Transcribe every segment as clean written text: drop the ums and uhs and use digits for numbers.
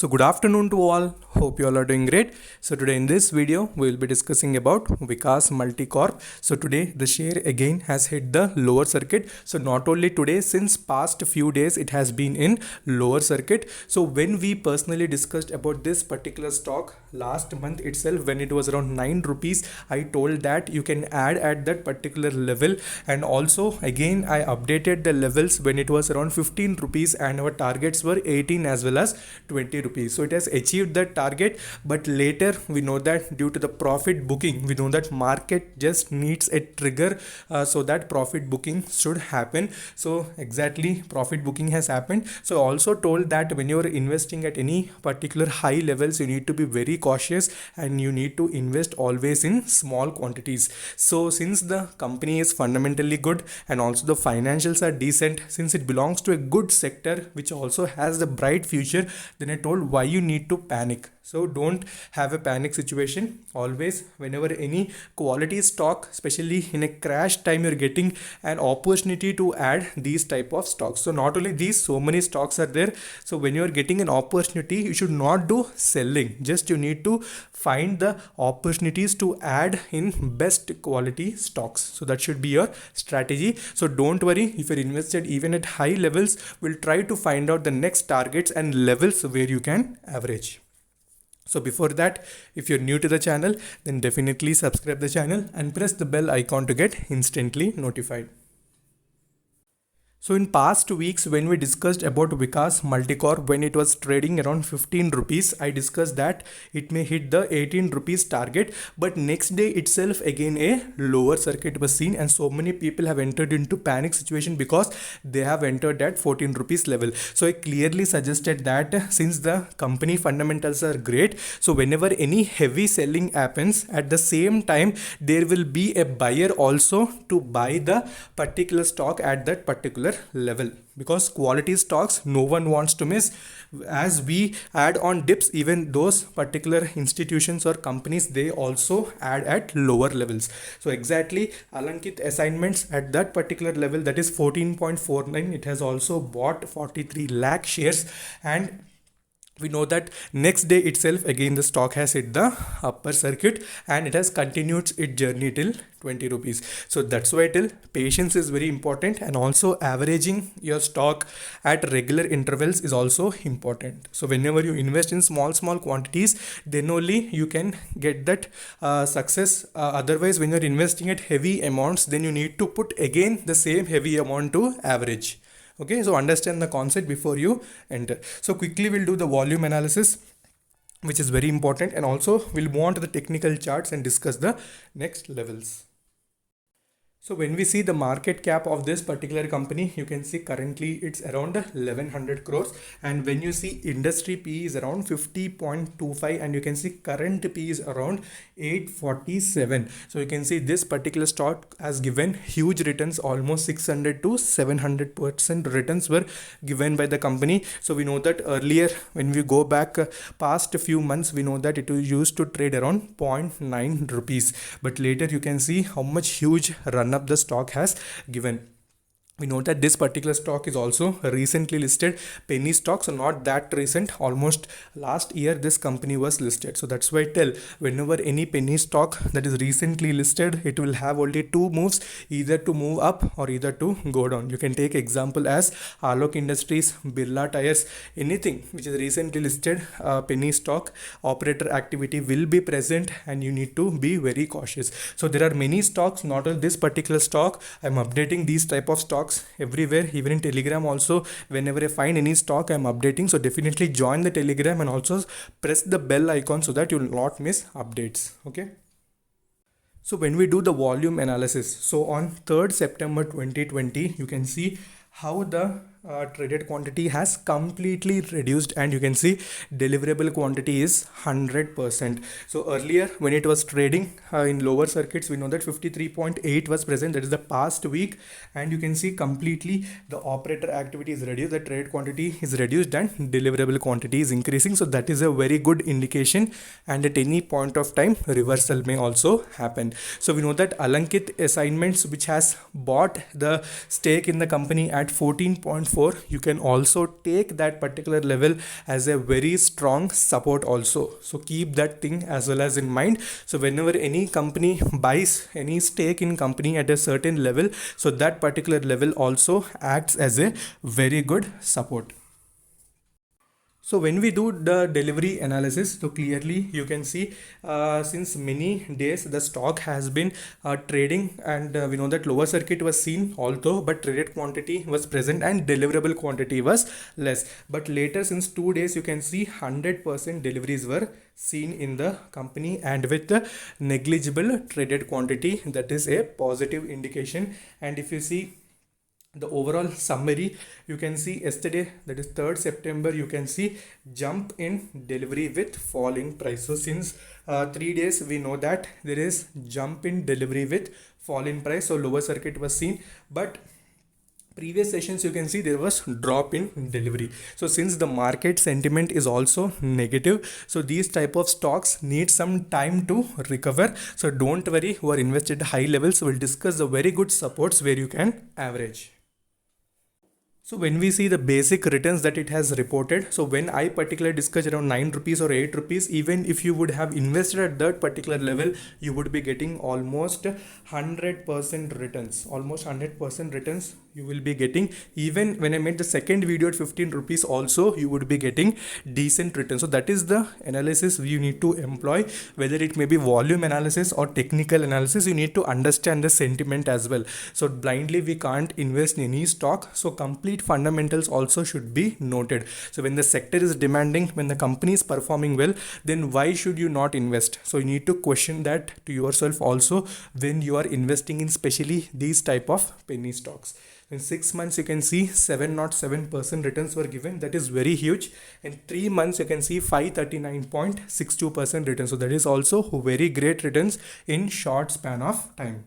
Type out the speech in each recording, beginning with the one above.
So good afternoon to all. Hope you all are doing great. So today in this video we will be discussing about Vikas Multicorp. So today the share again has hit the lower circuit. So not only today, since past few days it has been in lower circuit. So when we personally discussed about this particular stock last month itself, when it was around 9 rupees, I told that you can add at that particular level, and also again I updated the levels when it was around 15 rupees and our targets were 18 as well as 20 rupees. So it has achieved that target, but later we know that due to the profit booking, we know that market just needs a trigger so that profit booking should happen. So exactly profit booking has happened. So I also told that when you're investing at any particular high levels, you need to be very cautious and you need to invest always in small quantities. So since the company is fundamentally good and also the financials are decent, since it belongs to a good sector which also has the bright future, then I told why you need to panic. So don't have a panic situation. Always whenever any quality stock, especially in a crash time, you're getting an opportunity to add these type of stocks. So not only these, so many stocks are there. So when you're getting an opportunity, you should not do selling. Just you need to find the opportunities to add in best quality stocks. So that should be your strategy. So don't worry if you're invested even at high levels. We'll try to find out the next targets and levels where you can average. So before that, if you're new to the channel, then definitely subscribe the channel and press the bell icon to get instantly notified. So in past weeks, when we discussed about Vikas Multicorp, when it was trading around 15 rupees, I discussed that it may hit the 18 rupees target, but next day itself again a lower circuit was seen, and so many people have entered into panic situation because they have entered at 14 rupees level. So I clearly suggested that since the company fundamentals are great, so whenever any heavy selling happens, at the same time there will be a buyer also to buy the particular stock at that particular level, because quality stocks no one wants to miss. As we add on dips, even those particular institutions or companies, they also add at lower levels. So exactly Alankit Assignments at that particular level, that is 14.49, it has also bought 43 lakh shares, and we know that next day itself again the stock has hit the upper circuit and it has continued its journey till 20 rupees. So that's why I tell patience is very important, and also averaging your stock at regular intervals is also important. So whenever you invest in small quantities, then only you can get that success. Otherwise, when you're investing at heavy amounts, then you need to put again the same heavy amount to average. Okay, so understand the concept before you enter. So quickly we'll do the volume analysis, which is very important, and also we'll move on to the technical charts and discuss the next levels. So when we see the market cap of this particular company, you can see currently it's around 1100 crores, and when you see industry P is around 50.25, and you can see current P is around 847. So you can see this particular stock has given huge returns, almost 600 to 700% returns were given by the company. So we know that earlier when we go back past a few months, we know that it was used to trade around 0.9 rupees, but later you can see how much huge run up the stock has given. We know that this particular stock is also recently listed penny stock, so not that recent, almost last year this company was listed. So that's why I tell whenever any penny stock that is recently listed, it will have only two moves, either to move up or either to go down. You can take example as Alok Industries, Birla Tires, anything which is recently listed penny stock, operator activity will be present and you need to be very cautious. So there are many stocks, not only this particular stock. I'm updating these type of stocks everywhere, even in Telegram also. Whenever I find any stock, I'm updating. So definitely join the Telegram and also press the bell icon so that you will not miss updates. Okay. So when we do the volume analysis, so on 3rd September 2020, you can see how the traded quantity has completely reduced, and you can see deliverable quantity is 100%. So earlier when it was trading in lower circuits, we know that 53.8 was present, that is the past week, and you can see completely the operator activity is reduced, the trade quantity is reduced, and deliverable quantity is increasing. So that is a very good indication, and at any point of time reversal may also happen. So we know that Alankit Assignments, which has bought the stake in the company at 14.4 13.4, you can also take that particular level as a very strong support also. So keep that thing as well as in mind. So whenever any company buys any stake in company at a certain level, so that particular level also acts as a very good support. So when we do the delivery analysis, so clearly you can see since many days the stock has been trading, and we know that lower circuit was seen although, but traded quantity was present and deliverable quantity was less. But later, since 2 days, you can see 100% deliveries were seen in the company and with the negligible traded quantity. That is a positive indication. And if you see the overall summary, you can see yesterday, that is 3rd September, you can see jump in delivery with fall in price. So since 3 days, we know that there is jump in delivery with fall in price. So lower circuit was seen, but previous sessions you can see there was drop in delivery. So since the market sentiment is also negative, so these type of stocks need some time to recover. So don't worry, who are invested high levels, we'll discuss the very good supports where you can average. So when we see the basic returns that it has reported, so when I particularly discuss around 9 rupees or 8 rupees, even if you would have invested at that particular level, you would be getting almost 100% returns, almost 100% returns you will be getting. Even when I made the second video at 15 rupees also, you would be getting decent returns. So that is the analysis you need to employ, whether it may be volume analysis or technical analysis. You need to understand the sentiment as well. So blindly we can't invest in any stock. So complete fundamentals also should be noted. So when the sector is demanding, when the company is performing well, then why should you not invest? So you need to question that to yourself also when you are investing in especially these type of penny stocks. In 6 months, you can see 707% returns were given. That is very huge. In 3 months, you can see 539.62% returns. So that is also very great returns in short span of time.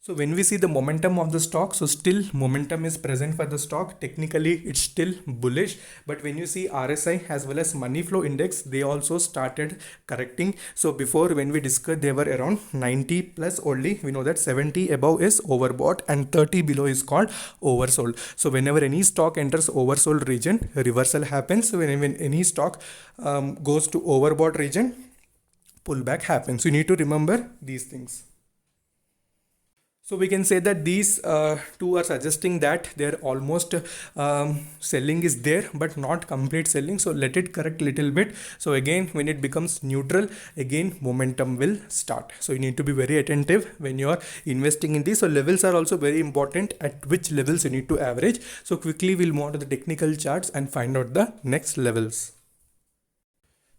So when we see the momentum of the stock, so still momentum is present for the stock. Technically, it's still bullish. But when you see RSI as well as money flow index, they also started correcting. So before, when we discussed, they were around 90 plus only. We know that 70 above is overbought and 30 below is called oversold. So whenever any stock enters oversold region, reversal happens. When any stock goes to overbought region, pullback happens. So you need to remember these things. So we can say that these two are suggesting that they're almost selling is there, but not complete selling. So let it correct little bit. So again, when it becomes neutral, again momentum will start. So you need to be very attentive when you are investing in this. So levels are also very important, at which levels you need to average. So quickly we'll move on to the technical charts and find out the next levels.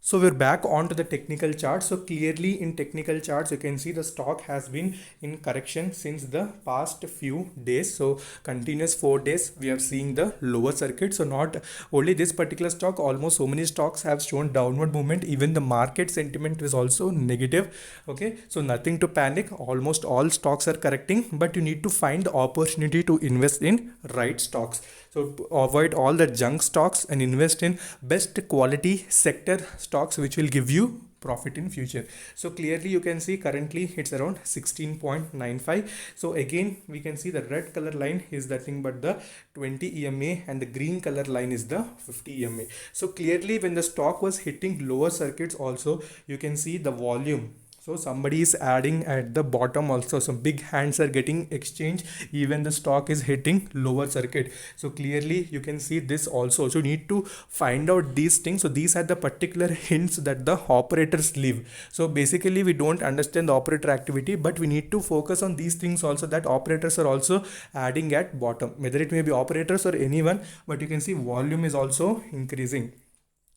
So we're back onto the technical chart. So clearly in technical charts, you can see the stock has been in correction since the past few days. So continuous 4 days, we are seeing the lower circuit. So not only this particular stock, almost so many stocks have shown downward movement. Even the market sentiment is also negative. Okay, so nothing to panic. Almost all stocks are correcting, but you need to find the opportunity to invest in right stocks. So avoid all the junk stocks and invest in best quality sector stocks which will give you profit in future. So clearly you can see currently it's around 16.95. So again we can see the red color line is nothing but the 20 EMA and the green color line is the 50 EMA. So clearly when the stock was hitting lower circuits also, you can see the volume. So somebody is adding at the bottom also. Some big hands are getting exchanged. Even the stock is hitting lower circuit. So clearly you can see this also. So you need to find out these things. So these are the particular hints that the operators leave. So basically we don't understand the operator activity, but we need to focus on these things also, that operators are also adding at bottom. Whether it may be operators or anyone, but you can see volume is also increasing.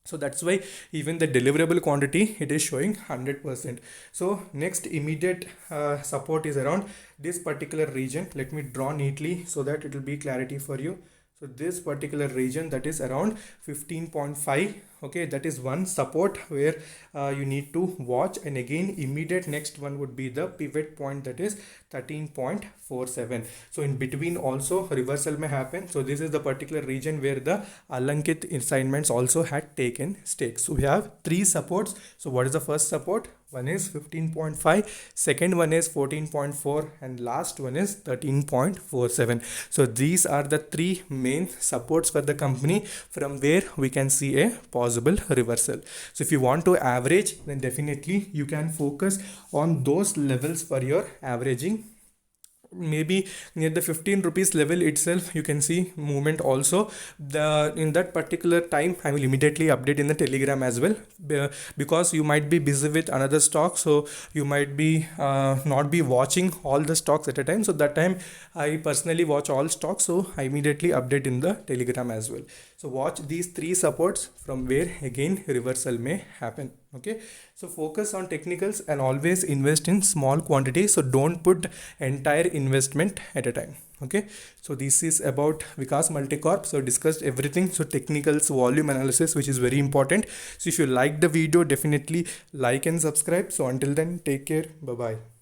So that's why even the deliverable quantity, it is showing 100%. So next immediate support is around this particular region. Let me draw neatly so that it will be clarity for you. So this particular region, that is around 15.5 Okay, that is one support where you need to watch. And again, immediate next one would be the pivot point, that is 13.47. so in between also reversal may happen. So this is the particular region where the Alankit assignments also had taken stakes. So we have three supports. So what is the first support? One is 15.5, second one is 14.4, and last one is 13.47. So these are the three main supports for the company from where we can see a possible reversal. So if you want to average, then definitely you can focus on those levels for your averaging. Maybe near the 15 rupees level itself you can see movement also. The in that particular time I will immediately update in the Telegram as well, because you might be busy with another stock, so you might be not be watching all the stocks at a time. So that time I personally watch all stocks, so I immediately update in the Telegram as well. So watch these three supports from where again reversal may happen. Okay, so focus on technicals and always invest in small quantities. So don't put entire investment at a time. Okay, so this is about Vikas Multicorp. So discussed everything. So technicals, volume analysis, which is very important. So if you like the video, definitely like and subscribe. So until then, take care. Bye bye.